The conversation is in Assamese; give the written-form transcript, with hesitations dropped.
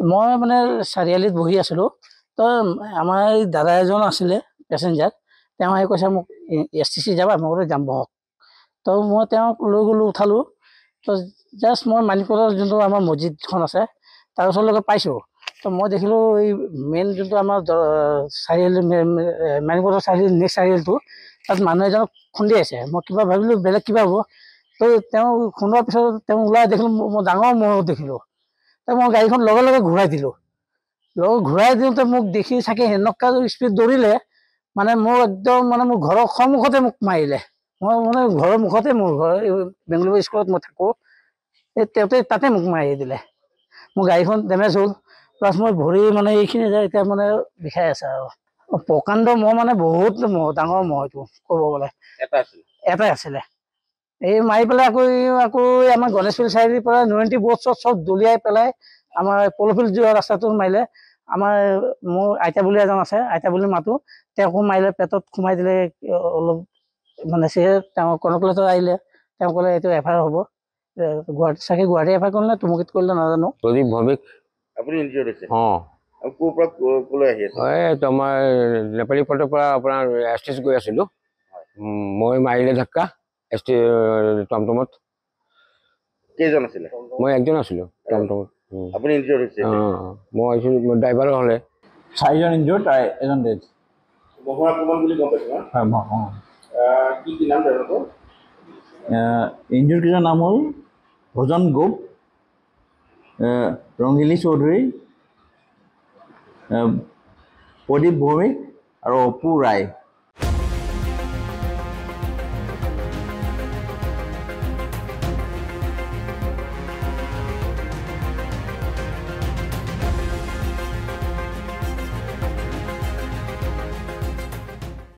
মই মানে চাৰিআলিত বহি আছিলোঁ। তো আমাৰ এই দাদা এজন আছিলে পেচেঞ্জাৰ, তেওঁ আহি কৈছে মোক STC যাবা, মই বোলো যাম বহক। তো মই তেওঁক লৈ গ'লোঁ, উঠালোঁ। তো জাষ্ট মই মালিকৰৰ যোনটো আমাৰ মছজিদখন আছে তাৰ ওচৰলৈকে পাইছোঁ। তো মই দেখিলোঁ এই মেইন যোনটো আমাৰ চাৰিআলি মালিকৰৰ চাৰিআলি নেক্সট চাৰিআলিটো, তাত মানুহ এজনক খুন্দি আছে। মই কিবা ভাবিলোঁ বেলেগ কিবা হ'ব। তো তেওঁ খুন্দোৱাৰ পিছত তেওঁ ওলাই দেখিলোঁ, মই ডাঙৰ মহ দেখিলোঁ। তো মই গাড়ীখন লগে লগে ঘূৰাই দিলোঁ। ঘূৰাই দিওঁতে মোক দেখি চাগে সেনেকুৱা স্পীড দৌৰিলে, মানে মোৰ একদম মানে মোৰ ঘৰৰ সন্মুখতে মোক মাৰিলে। মই মানে ঘৰৰ মুখতে, মোৰ ঘৰ বেংগলোৰ স্কুলত মই থাকোঁ, এই তাতে মোক মাৰি দিলে। মোৰ গাড়ীখন ডেমেজ হ'ল, প্লাছ মই ভৰি মানে এইখিনি যায় এতিয়া মানে বিষাই আছে আৰু। প্ৰকাণ্ড মহ মানে বহুত মহ, ডাঙৰ মহ এইটো ক'ব গ'লে। এটাই আছিলে। এই মাৰি পেলাই আকৌ আমাৰ গণেশপুৰ চাৰিআলিৰ পৰা নৰেন্দ্ৰী বৰ্ড চব দলিয়াই পেলাই আমাৰ পলফিল যোৱা ৰাস্তাটো মাৰিলে। আমাৰ মোৰ আইতা বুলি এজন আছে, আইতা বুলি মাতো, তেওঁকো মাৰিলে, পেটত সোমাই দিলে অলপ মানে তেওঁ কনকলেটৰ আহিলে। তেওঁ ক'লে এইটো FIR হ'ব। গুৱাহাটী FIR কৰিলে নে তুমুকিত কৰিলে নাজানো। প্ৰদীপ ভৌমিক। আপুনি ইনজিঅৰ্ড হৈছে? অঁ, আৰু ক'ৰ পৰা ক'লৈ আহি আছে? এই তোমাৰ নেপালী পথৰ পৰা আপোনাৰ STC গৈ আছিলোঁ। মই মাৰিলে ধাক্কা টমটমত। কেইজন আছিলে? মই একজন আছিলোঁ টমটমত। আপুনি ইনজিঅৰ্ড হৈছে? মই আহিছোঁ, ড্ৰাইভাৰো হ'লে। 4জন ইনজিঅৰ্ড, এজন ডেড। মহৰ আক্ৰমণ বুলি গম পাইছোঁ। হয়, কি নাম তেওঁলোকৰ? ইনজিঅৰ্ড কেইজনৰ নাম হ'ল ভজন গোপ, ৰংগিলী চৌধুৰী, প্ৰদীপ ভৌমিক আৰু অপু ৰায়।